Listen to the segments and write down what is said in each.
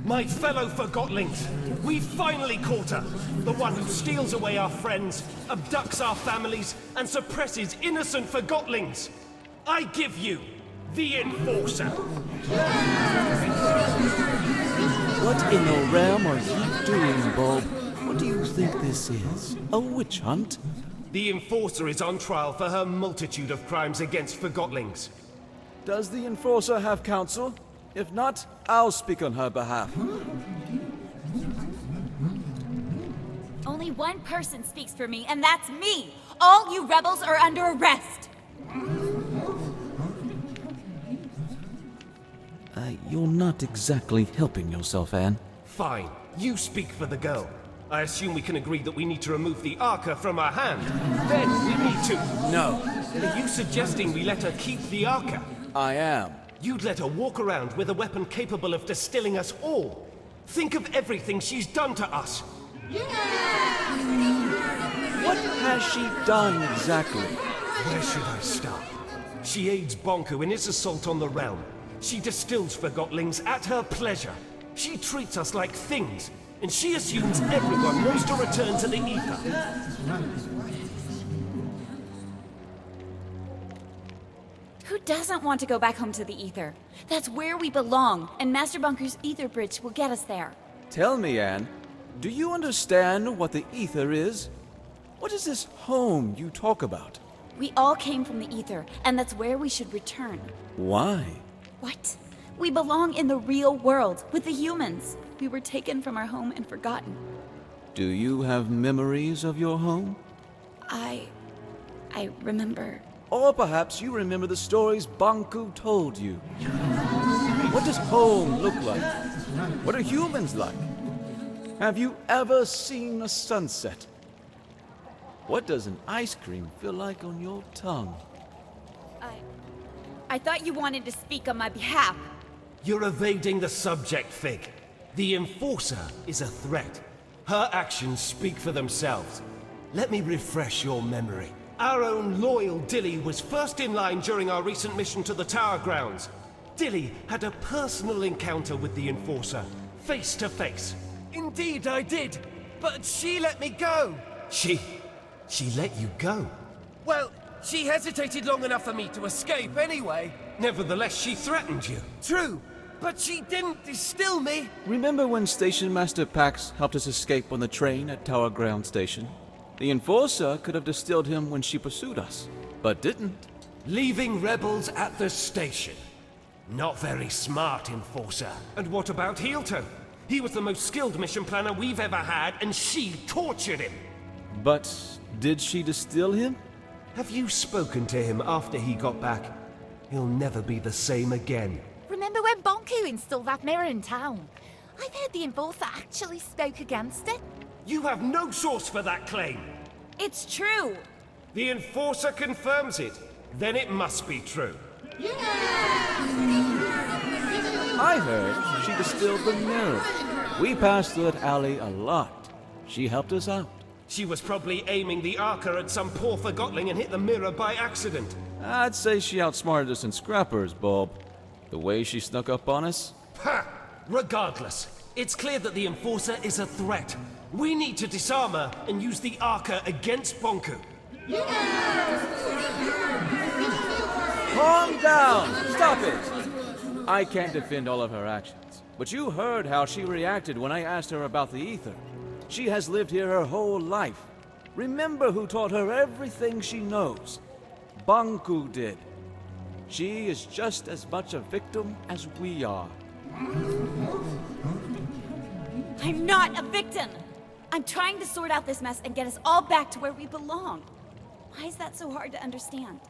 My fellow Forgottlings, we've finally caught her! The one who steals away our friends, abducts our families, and suppresses innocent Forgottlings! I give you the Enforcer! What in the realm are you doing, Bob? What do you think this is? A witch hunt? The Enforcer is on trial for her multitude of crimes against Forgottlings. Does the Enforcer have counsel? If not, I'll speak on her behalf. Only one person speaks for me, and that's me! All you rebels are under arrest! You're not exactly helping yourself, Anne. Fine. You speak for the girl. I assume we can agree that we need to remove the Arca from her hand. Then we need to... No. Are you suggesting we let her keep the Arca? I am. You'd let her walk around with a weapon capable of distilling us all. Think of everything she's done to us. What has she done exactly? Where should I start? She aids Bonku in his assault on the realm. She distills Forgottlings at her pleasure. She treats us like things, and she assumes everyone wants to return to the Ether. Who doesn't want to go back home to the Ether? That's where we belong, and Master Bunker's Ether Bridge will get us there. Tell me, Anne, do you understand what the Ether is? What is this home you talk about? We all came from the Ether, and that's where we should return. Why? What? We belong in the real world, with the humans. We were taken from our home and forgotten. Do you have memories of your home? I remember. Or perhaps you remember the stories Bonku told you. What does home look like? What are humans like? Have you ever seen a sunset? What does an ice cream feel like on your tongue? I thought you wanted to speak on my behalf. You're evading the subject, Fig. The Enforcer is a threat. Her actions speak for themselves. Let me refresh your memory. Our own loyal Dilly was first in line during our recent mission to the Tower Grounds. Dilly had a personal encounter with the Enforcer, face to face. Indeed I did, but she let me go. She let you go? Well, she hesitated long enough for me to escape anyway. Nevertheless, she threatened you. True, but she didn't distill me. Remember when Station Master Pax helped us escape on the train at Tower Ground Station? The Enforcer could have distilled him when she pursued us, but didn't. Leaving rebels at the station. Not very smart, Enforcer. And what about Heelton? He was the most skilled mission planner we've ever had, and she tortured him. But did she distill him? Have you spoken to him after he got back? He'll never be the same again. Remember when Bonku installed that mirror in town? I've heard the Enforcer actually spoke against it. You have no source for that claim. It's true. The Enforcer confirms it. Then it must be true. I heard she distilled the mirror. We passed through that alley a lot. She helped us out. She was probably aiming the Arca at some poor Forgottling and hit the mirror by accident. I'd say she outsmarted us in scrappers, Bob. The way she snuck up on us. Ha! Regardless, it's clear that the Enforcer is a threat. We need to disarm her and use the Arca against Bonku. Calm down! Stop it! I can't defend all of her actions, but you heard how she reacted when I asked her about the Ether. She has lived here her whole life. Remember who taught her everything she knows. Bonku did. She is just as much a victim as we are. I'm not a victim! I'm trying to sort out this mess and get us all back to where we belong. Why is that so hard to understand?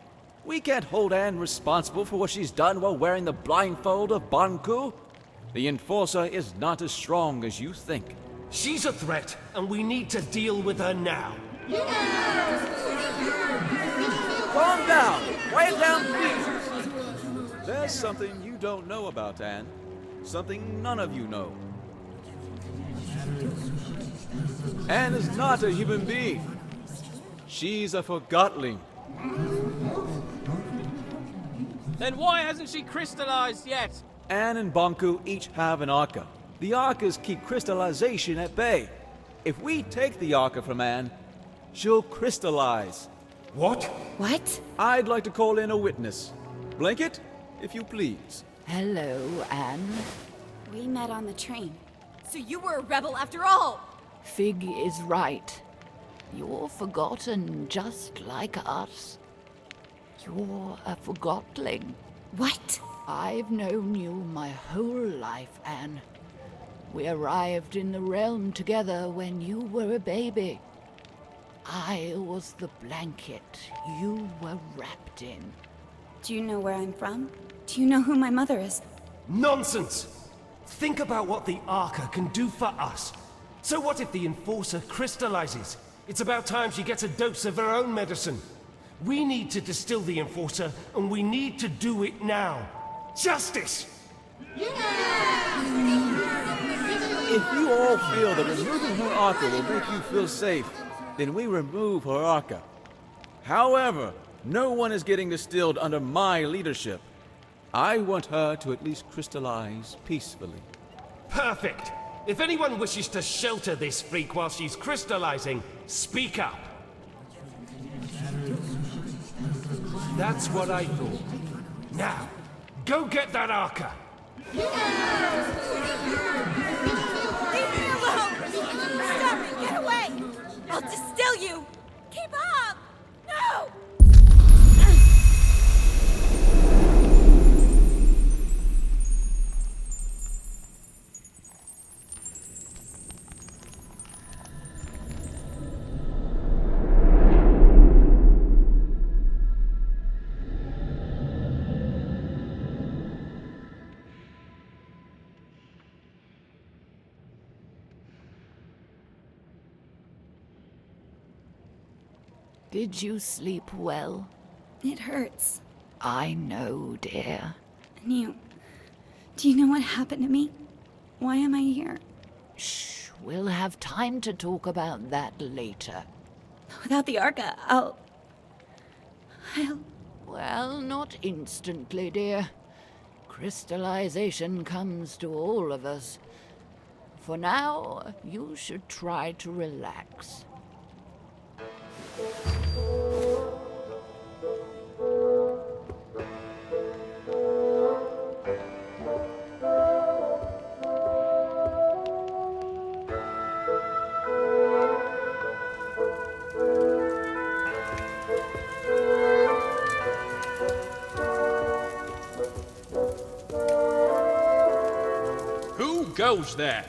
We can't hold Anne responsible for what she's done while wearing the blindfold of Bonku. The Enforcer is not as strong as you think. She's a threat, and we need to deal with her now. Calm down! Quiet down, please! There's something you don't know about Anne. Something none of you know. Anne is not a human being. She's a Forgottling. Then why hasn't she crystallized yet? Anne and Bonku each have an Arca. The Arcas keep crystallization at bay. If we take the Arca from Anne, she'll crystallize. What? What? I'd like to call in a witness. Blanket, if you please. Hello, Anne. We met on the train. So you were a rebel after all! Fig is right. You're forgotten just like us. You're a forgotling. What? I've known you my whole life, Anne. We arrived in the realm together when you were a baby. I was the blanket you were wrapped in. Do you know where I'm from? Do you know who my mother is? Nonsense! Think about what the Arca can do for us. So what if the Enforcer crystallizes? It's about time she gets a dose of her own medicine. We need to distill the Enforcer, and we need to do it now. Justice! If you all feel that removing her Arca will make you feel safe, then we remove her Arca. However, no one is getting distilled under my leadership. I want her to at least crystallize peacefully. Perfect! If anyone wishes to shelter this freak while she's crystallizing, speak up. That's what I thought. Now, go get that Arca! Leave me alone! Stop it! Get away! I'll distill you! Keep up! No! Did you sleep well? It hurts. I know, dear. And do you know what happened to me? Why am I here? Shh, we'll have time to talk about that later. Without the Arca, I'll... Well, not instantly, dear. Crystallization comes to all of us. For now, you should try to relax. Who goes there?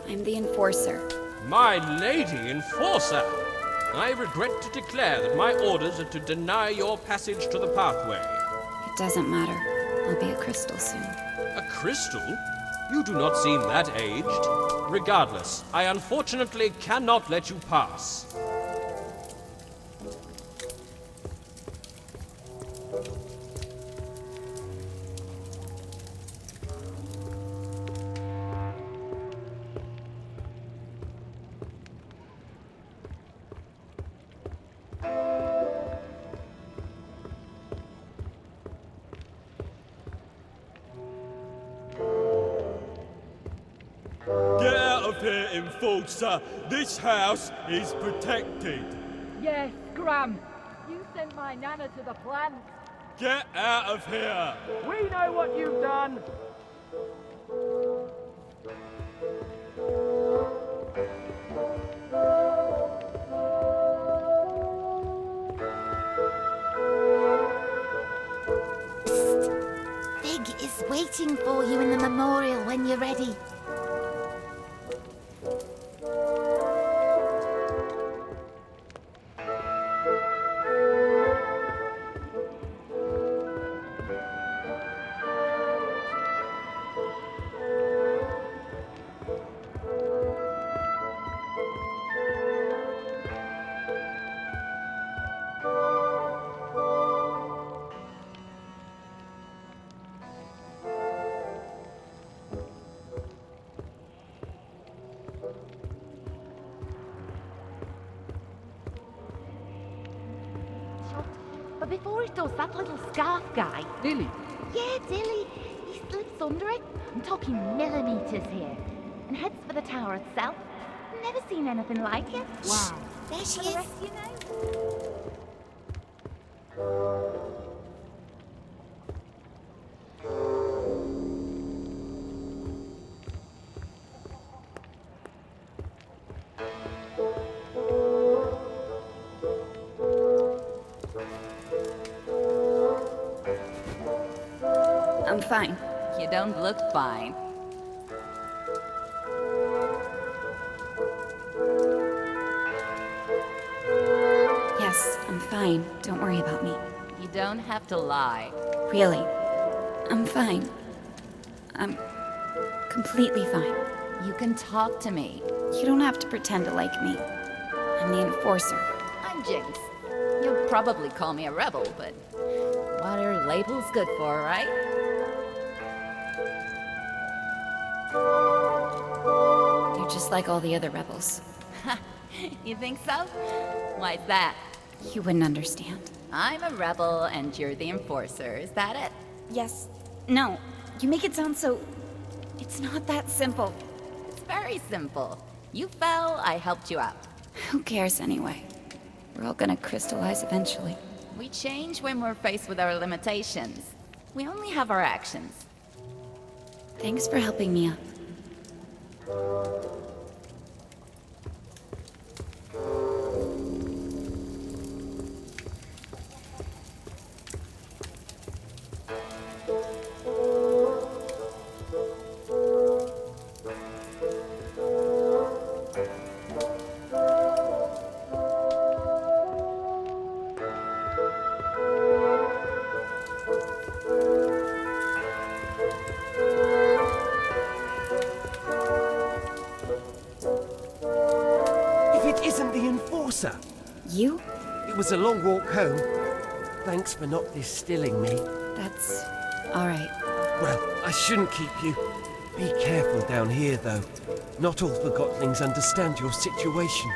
I'm the Enforcer. My lady Enforcer! I regret to declare that my orders are to deny your passage to the pathway. It doesn't matter. I'll be a crystal soon. A crystal? You do not seem that aged. Regardless, I unfortunately cannot let you pass. Get out of here, Enforcer! This house is protected! Yes, Scram. You sent my nana to the plant. Get out of here! We know what you've done. Fig is waiting for you in the memorial when you're ready. But before he does, that little scarf guy... Dilly. Yeah, Dilly. He slips under it. I'm talking millimeters here. And heads for the tower itself. Never seen anything like it. Wow. There she is. You know. I'm fine. You don't look fine. Yes, I'm fine. Don't worry about me. You don't have to lie. Really. I'm fine. I'm completely fine. You can talk to me. You don't have to pretend to like me. I'm the enforcer. I'm Jinx. You'll probably call me a rebel, but what are labels good for, right? You're just like all the other rebels. You think so? Why's that? You wouldn't understand. I'm a rebel and you're the enforcer, is that it? Yes. No. You make it sound so... It's not that simple. It's very simple. You fell, I helped you out. Who cares anyway? We're all gonna crystallize eventually. We change when we're faced with our limitations. We only have our actions. Thanks for helping me up. You? It was a long walk home. Thanks for not distilling me. That's all right. Well, I shouldn't keep you. Be careful down here, though. Not all Forgottlings understand your situation.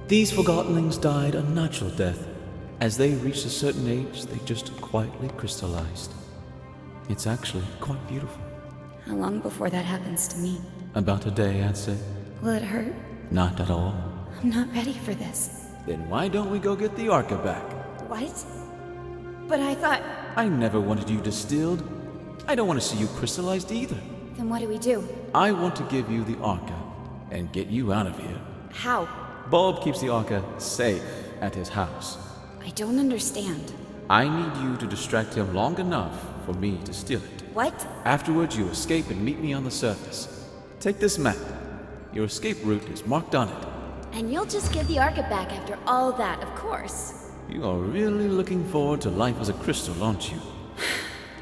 These Forgottlings died a natural death. As they reached a certain age, they just quietly crystallized. It's actually quite beautiful. How long before that happens to me? About a day, I'd say. Will it hurt? Not at all. I'm not ready for this. Then why don't we go get the Arca back? What? But I thought... I never wanted you distilled. I don't want to see you crystallized either. Then what do we do? I want to give you the Arca and get you out of here. How? Bulb keeps the Arca safe at his house. I don't understand. I need you to distract him long enough for me to steal it. What? Afterwards, you escape and meet me on the surface. Take this map. Your escape route is marked on it. And you'll just give the Arca back after all that, of course. You are really looking forward to life as a crystal, aren't you?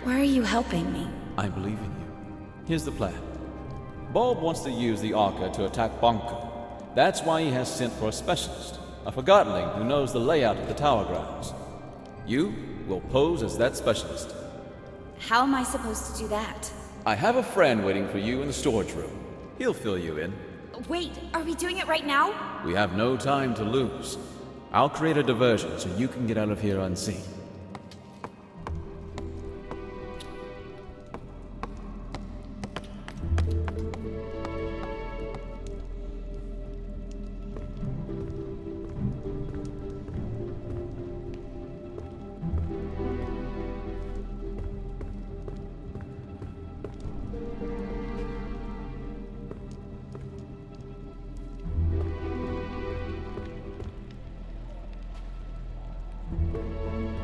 Why are you helping me? I believe in you. Here's the plan. Bulb wants to use the Arca to attack Bonko. That's why he has sent for a specialist, a Forgottling who knows the layout of the tower grounds. You will pose as that specialist. How am I supposed to do that? I have a friend waiting for you in the storage room. He'll fill you in. Wait, are we doing it right now? We have no time to lose. I'll create a diversion so you can get out of here unseen.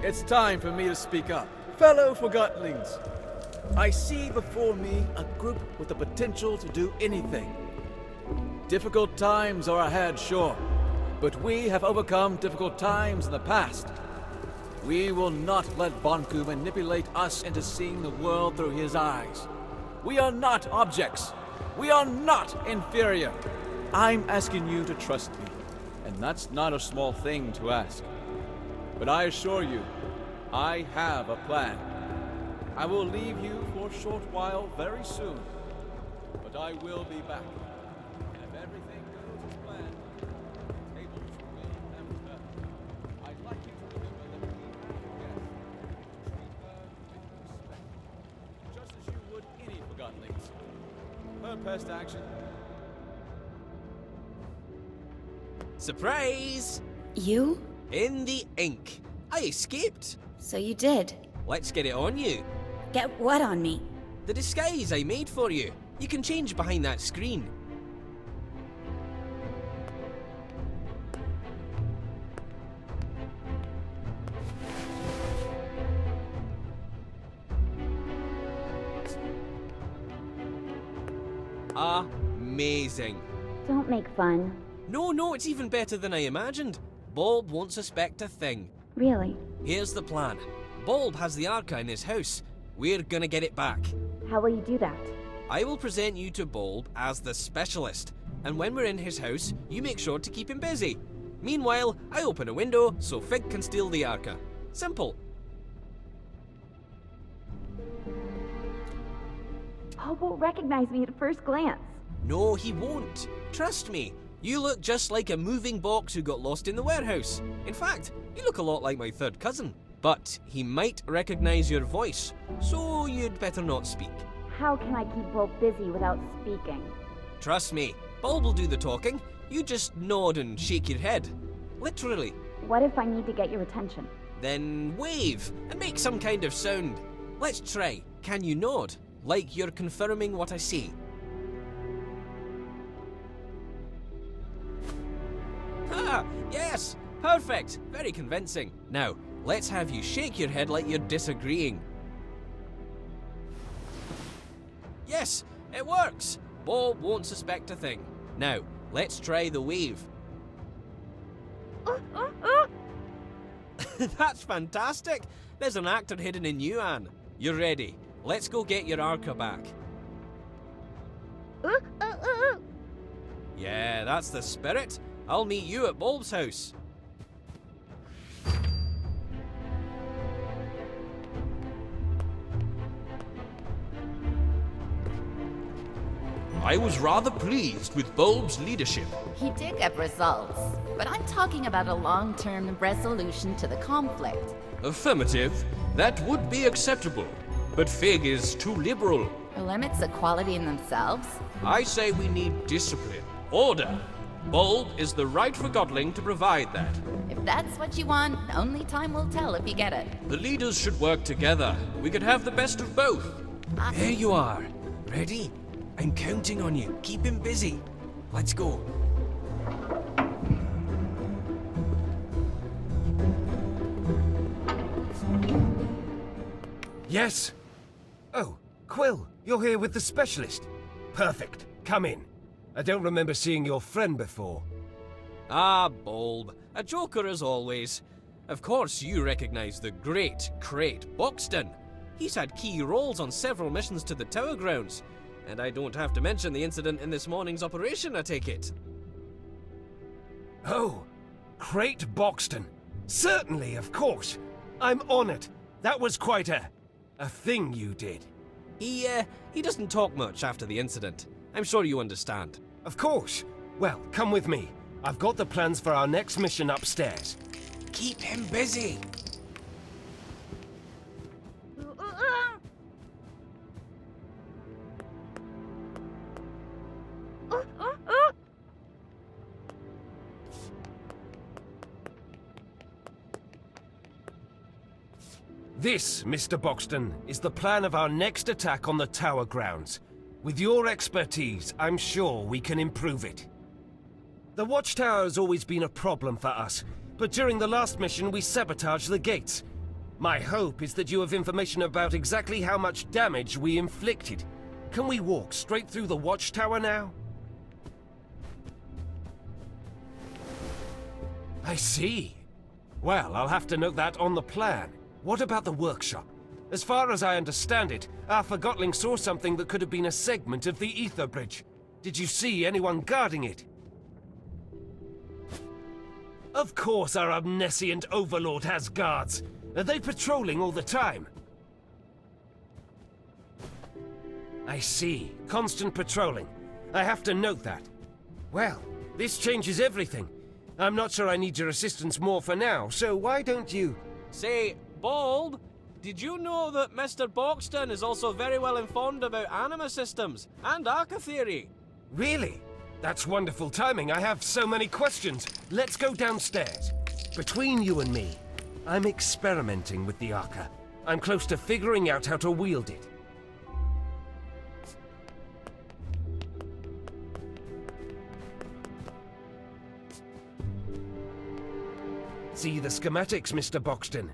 It's time for me to speak up. Fellow Forgottlings, I see before me a group with the potential to do anything. Difficult times are ahead, sure, but we have overcome difficult times in the past. We will not let Bonku manipulate us into seeing the world through his eyes. We are not objects. We are not inferior. I'm asking you to trust me, and that's not a small thing to ask. But I assure you, I have a plan. I will leave you for a short while very soon, but I will be back. And if everything goes as planned, the tables will never turn. I'd like you to remember that we have guests. Treat her with respect, just as you would any Forgottlings. Her best action. Surprise! You? In the ink. I escaped. So you did. Let's get it on you. Get what on me? The disguise I made for you. You can change behind that screen. Amazing. Don't make fun. No, it's even better than I imagined. Bulb won't suspect a thing. Really? Here's the plan. Bulb has the Arca in his house. We're gonna get it back. How will you do that? I will present you to Bulb as the specialist, and when we're in his house, you make sure to keep him busy. Meanwhile, I open a window so Fig can steal the Arca. Simple. Bob won't recognize me at first glance. No, he won't. Trust me. You look just like a moving box who got lost in the warehouse. In fact, you look a lot like my third cousin. But he might recognize your voice, so you'd better not speak. How can I keep Bob busy without speaking? Trust me, Bulb will do the talking. You just nod and shake your head. Literally. What if I need to get your attention? Then wave and make some kind of sound. Let's try. Can you nod? Like you're confirming what I say. Ah, yes! Perfect! Very convincing. Now, let's have you shake your head like you're disagreeing. Yes, it works! Bob won't suspect a thing. Now, let's try the wave. That's fantastic! There's an actor hidden in you, Anne. You're ready. Let's go get your Arca back. Yeah, that's the spirit. I'll meet you at Bulb's house. I was rather pleased with Bulb's leadership. He did get results, but I'm talking about a long-term resolution to the conflict. Affirmative. That would be acceptable. But Fig is too liberal. Are limits equality in themselves? I say we need discipline. Order. Bulb is the right Forgottling to provide that. If that's what you want, only time will tell if you get it. The leaders should work together. We could have the best of both. There you are. Ready? I'm counting on you. Keep him busy. Let's go. Yes? Oh, Quill, you're here with the specialist. Perfect. Come in. I don't remember seeing your friend before. Ah, Bulb. A joker as always. Of course you recognize the great Crate Buxton. He's had key roles on several missions to the Tower Grounds. And I don't have to mention the incident in this morning's operation, I take it. Oh, Crate Buxton. Certainly, of course. I'm honored. That was quite a thing you did. He doesn't talk much after the incident. I'm sure you understand. Of course. Well, come with me. I've got the plans for our next mission upstairs. Keep him busy. This, Mr. Buxton, is the plan of our next attack on the Tower Grounds. With your expertise, I'm sure we can improve it. The Watchtower has always been a problem for us, but during the last mission we sabotaged the gates. My hope is that you have information about exactly how much damage we inflicted. Can we walk straight through the watchtower now? I see. Well, I'll have to note that on the plan. What about the workshop? As far as I understand it, our Forgotling saw something that could have been a segment of the ether bridge. Did you see anyone guarding it? Of course our omniscient overlord has guards. Are they patrolling all the time? I see. Constant patrolling. I have to note that. Well, this changes everything. I'm not sure I need your assistance more for now, so why don't you... Say, Bulb, did you know that Mr. Boxton is also very well informed about anima systems and Arca theory? Really? That's wonderful timing. I have so many questions. Let's go downstairs. Between you and me, I'm experimenting with the Arca. I'm close to figuring out how to wield it. See the schematics, Mr. Boxton.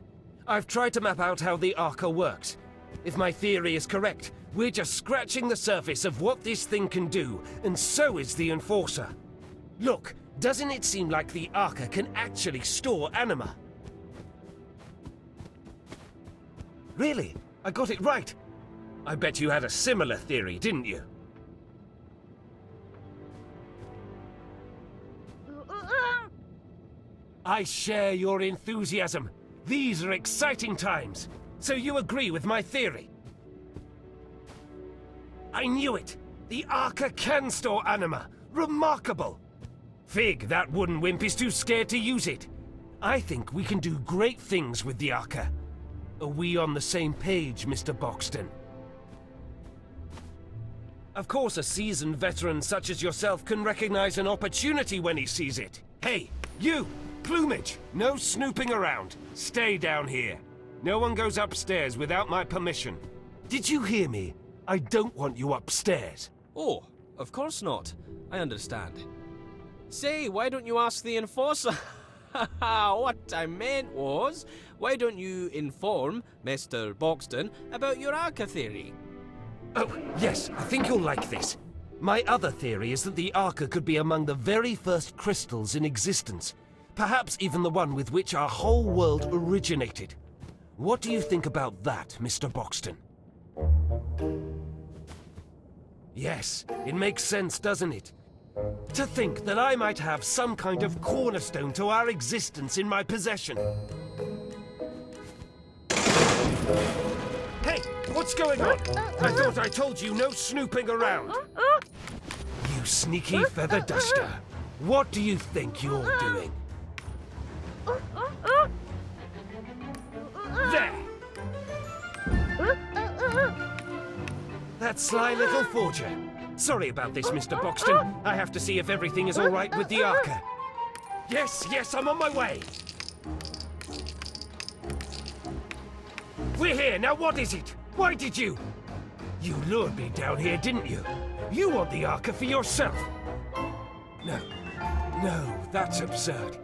I've tried to map out how the Arca works. If my theory is correct, we're just scratching the surface of what this thing can do, and so is the Enforcer. Look, doesn't it seem like the Arca can actually store anima? Really? I got it right. I bet you had a similar theory, didn't you? I share your enthusiasm. These are exciting times. So you agree with my theory? I knew it! The Arca can store anima! Remarkable! Fig, that wooden wimp is too scared to use it. I think we can do great things with the Arca. Are we on the same page, Mr. Boxton? Of course, a seasoned veteran such as yourself can recognize an opportunity when he sees it. Hey, you! Plumage! No snooping around. Stay down here. No one goes upstairs without my permission. Did you hear me? I don't want you upstairs. Oh, of course not. I understand. Say, why don't you ask the Enforcer? What I meant was, why don't you inform Mr. Boxton about your Arca theory? Oh, yes, I think you'll like this. My other theory is that the Arca could be among the very first crystals in existence. Perhaps even the one with which our whole world originated. What do you think about that, Mr. Boxton? Yes, it makes sense, doesn't it? To think that I might have some kind of cornerstone to our existence in my possession. Hey, what's going on? I thought I told you no snooping around. You sneaky feather duster. What do you think you're doing? There! That sly little forger. Sorry about this, Mr. Boxton. I have to see if everything is all right with the Arca. Yes, I'm on my way. We're here, now what is it? Why did you? You lured me down here, didn't you? You want the Arca for yourself. No, that's absurd.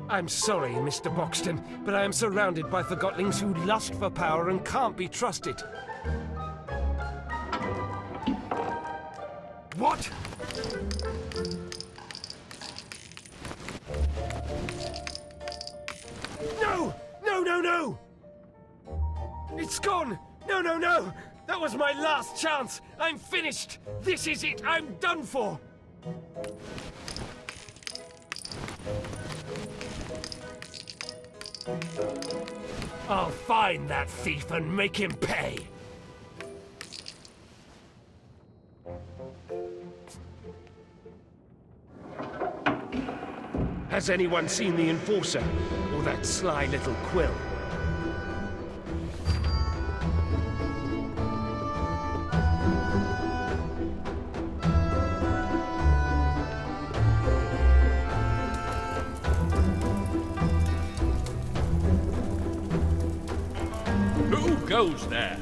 I'm sorry, Mr. Boxton, but I am surrounded by Forgotlings who lust for power and can't be trusted. What? No! It's gone! No! That was my last chance! I'm finished! This is it! I'm done for! I'll find that thief and make him pay! Has anyone seen the Enforcer? Or that sly little Quill? Who goes there?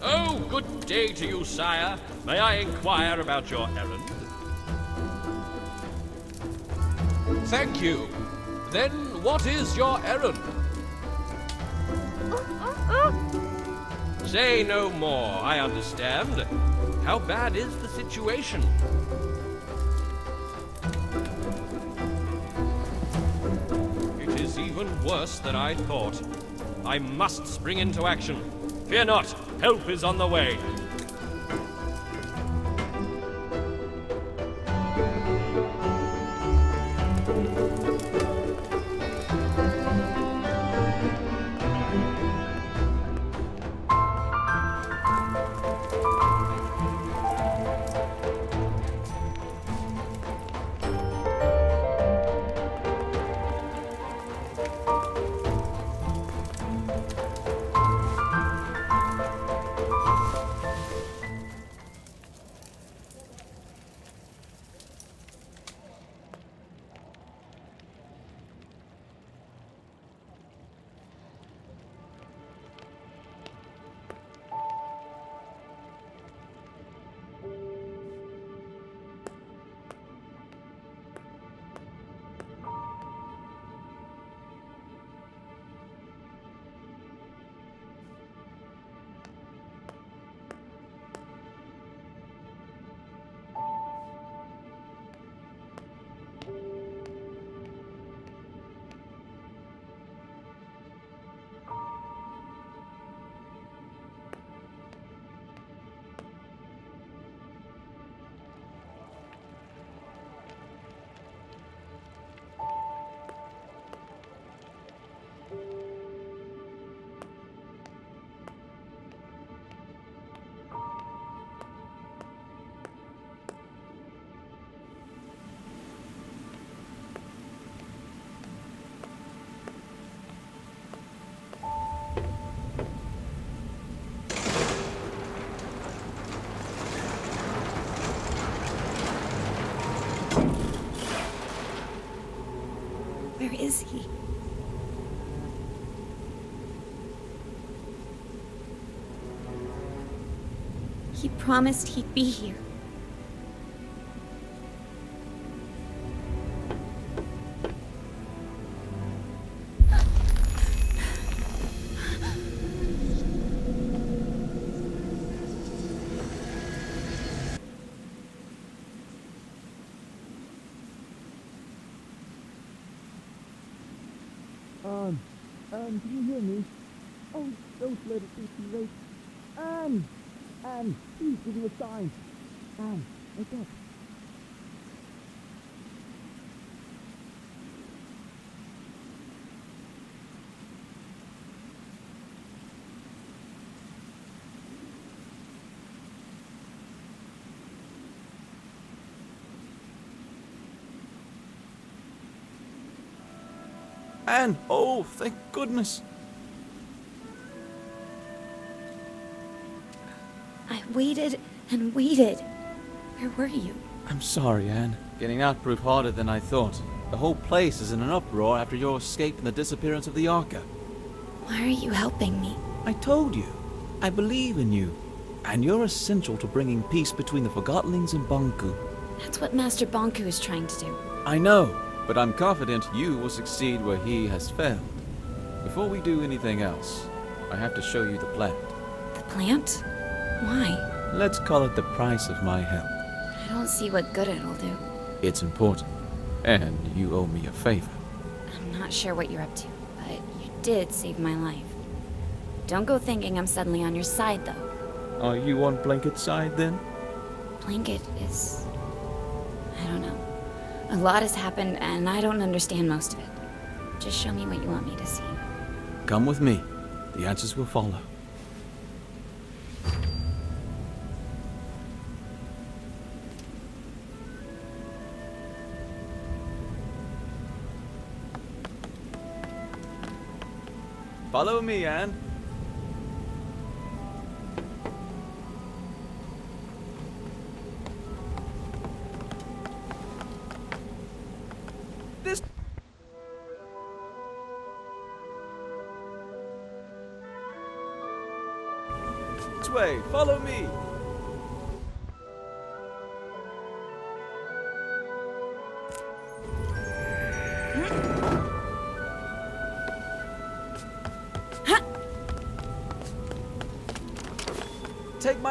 Oh, good day to you, sire. May I inquire about your errand? Thank you. Then what is your errand? Say no more, I understand. How bad is the situation? It is even worse than I thought. I must spring into action. Fear not, help is on the way. Where is he? He promised he'd be here. Anne, can you hear me? Oh, don't let it be too late. Anne! Anne, please give me a sign. Anne, wake up. Anne! Oh, thank goodness! I waited and waited. Where were you? I'm sorry, Anne. Getting out proved harder than I thought. The whole place is in an uproar after your escape and the disappearance of the Arca. Why are you helping me? I told you. I believe in you. And you're essential to bringing peace between the Forgottlings and Banku. That's what Master Banku is trying to do. I know, but I'm confident you will succeed where he has failed. Before we do anything else, I have to show you the plant. The plant? Why? Let's call it the price of my help. I don't see what good it'll do. It's important, and you owe me a favor. I'm not sure what you're up to, but you did save my life. Don't go thinking I'm suddenly on your side, though. Are you on Blanket's side, then? Blanket is... I don't know. A lot has happened, and I don't understand most of it. Just show me what you want me to see. Come with me. The answers will follow. Follow me, Anne. This way. Follow me.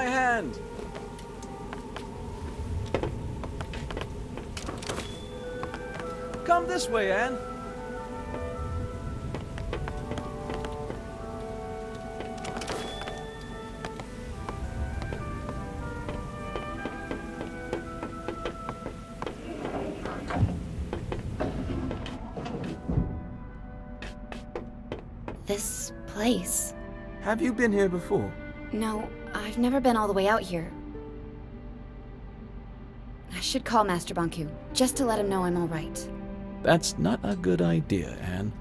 my hand. Come this way, Anne. This place. Have you been here before? No, I've never been all the way out here. I should call Master Banku, just to let him know I'm all right. That's not a good idea, Anne.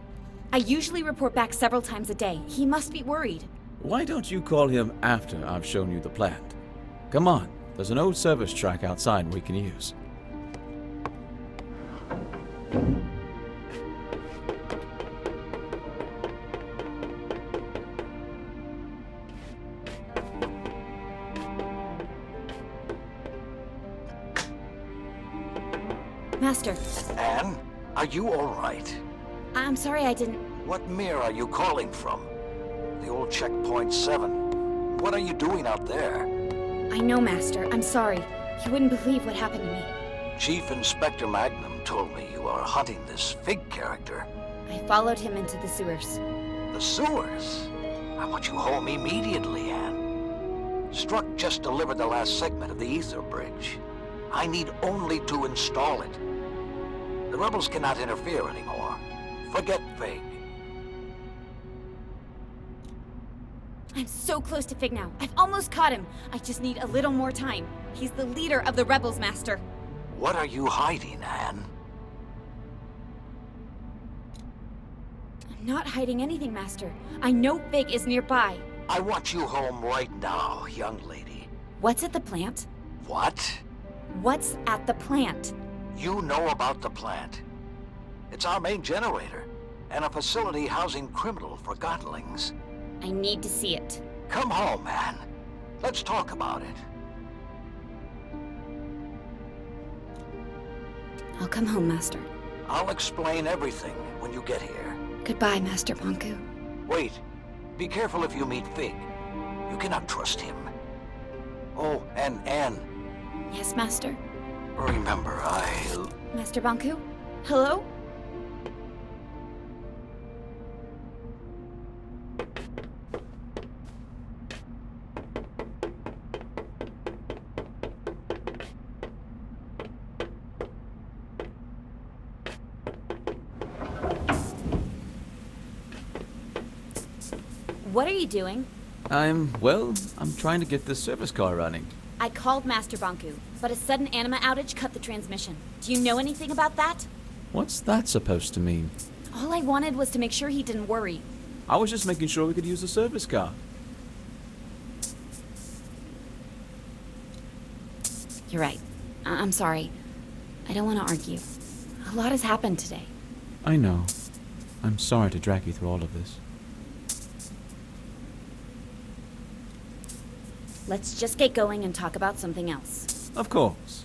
I usually report back several times a day. He must be worried. Why don't you call him after I've shown you the plant? Come on, there's an old service track outside we can use. Master. Anne, are you all right? I'm sorry I didn't... What mirror are you calling from? The old checkpoint 7. What are you doing out there? I know, Master. I'm sorry. You wouldn't believe what happened to me. Chief Inspector Magnum told me you are hunting this Fig character. I followed him into the sewers. The sewers? I want you home immediately, Anne. Struck just delivered the last segment of the ether bridge. I need only to install it. The rebels cannot interfere anymore. Forget Fig. I'm so close to Fig now. I've almost caught him. I just need a little more time. He's the leader of the rebels, Master. What are you hiding, Anne? I'm not hiding anything, Master. I know Fig is nearby. I want you home right now, young lady. What's at the plant? What? What's at the plant? You know about the plant. It's our main generator, and a facility housing criminal Forgottlings. I need to see it. Come home, Anne. Let's talk about it. I'll come home, Master. I'll explain everything when you get here. Goodbye, Master Banku. Wait. Be careful if you meet Fig. You cannot trust him. Oh, and Anne. Yes, Master? Remember, Master Banku? Hello? What are you doing? I'm trying to get this service car running. I called Master Banku, but a sudden anima outage cut the transmission. Do you know anything about that? What's that supposed to mean? All I wanted was to make sure he didn't worry. I was just making sure we could use the service car. You're right. I'm sorry. I don't want to argue. A lot has happened today. I know. I'm sorry to drag you through all of this. Let's just get going and talk about something else. Of course.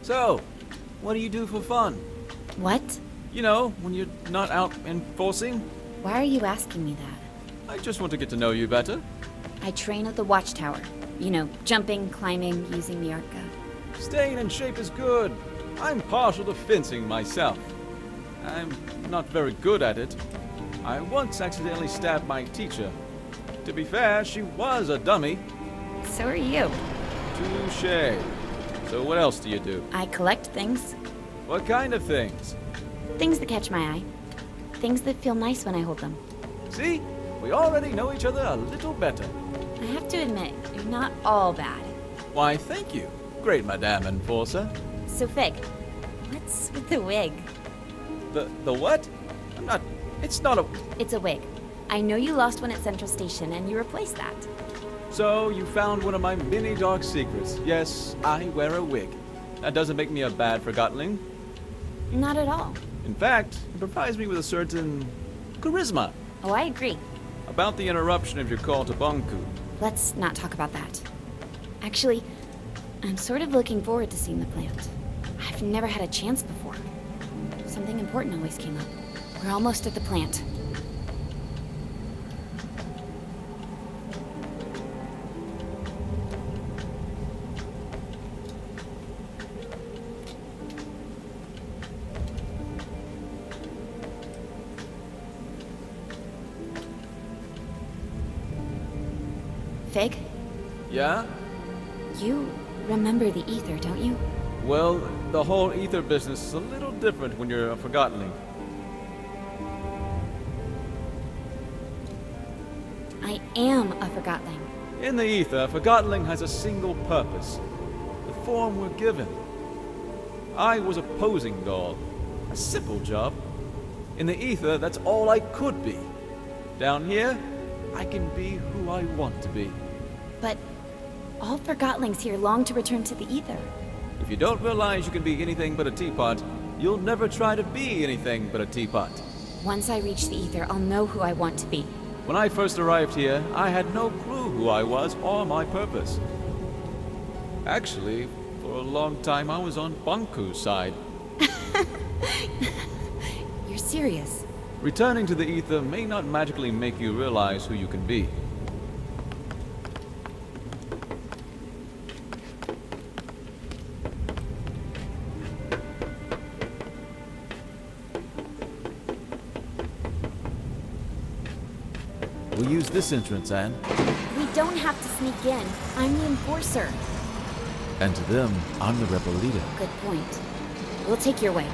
So, what do you do for fun? What? You know, when you're not out enforcing. Why are you asking me that? I just want to get to know you better. I train at the watchtower. You know, jumping, climbing, using the arca. Staying in shape is good. I'm partial to fencing myself. I'm not very good at it. I once accidentally stabbed my teacher. To be fair, she was a dummy. So are you. Touché. So what else do you do? I collect things. What kind of things? Things that catch my eye. Things that feel nice when I hold them. See? We already know each other a little better. I have to admit, you're not all bad. Why, thank you. Great, Madame Enforcer. So, Fig, what's with the wig? The what? It's not a... It's a wig. I know you lost one at Central Station, and you replaced that. So, you found one of my many dark secrets. Yes, I wear a wig. That doesn't make me a bad Forgottling. Not at all. In fact, it provides me with a certain charisma. Oh, I agree. About the interruption of your call to Banku. Let's not talk about that. Actually, I'm sort of looking forward to seeing the plant. I've never had a chance before. Something important always came up. We're almost at the plant. Fig? Yeah? You remember the ether, don't you? Well, the whole ether business is a little different when you're a Forgottenling. I am a Forgotling. In the ether, Forgottenling has a single purpose. The form we're given. I was a posing doll. A simple job. In the ether, that's all I could be. Down here, I can be who I want to be. But all Forgottlings here long to return to the ether. If you don't realize you can be anything but a teapot, you'll never try to be anything but a teapot. Once I reach the ether, I'll know who I want to be. When I first arrived here, I had no clue who I was or my purpose. Actually, for a long time I was on Banku's side. You're serious? Returning to the ether may not magically make you realize who you can be. We'll use this entrance, Anne. We don't have to sneak in. I'm the enforcer. And to them, I'm the rebel leader. Good point. We'll take your way.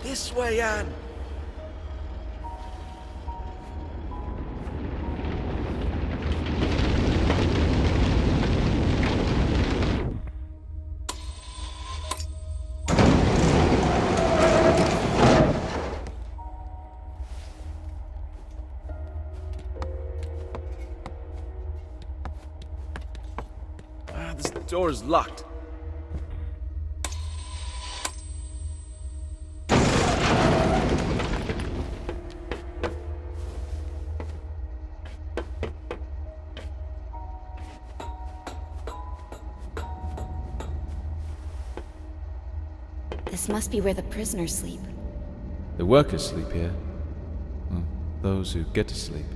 This way, Anne. This door is locked. This must be where the prisoners sleep. The workers sleep here. Those who get to sleep.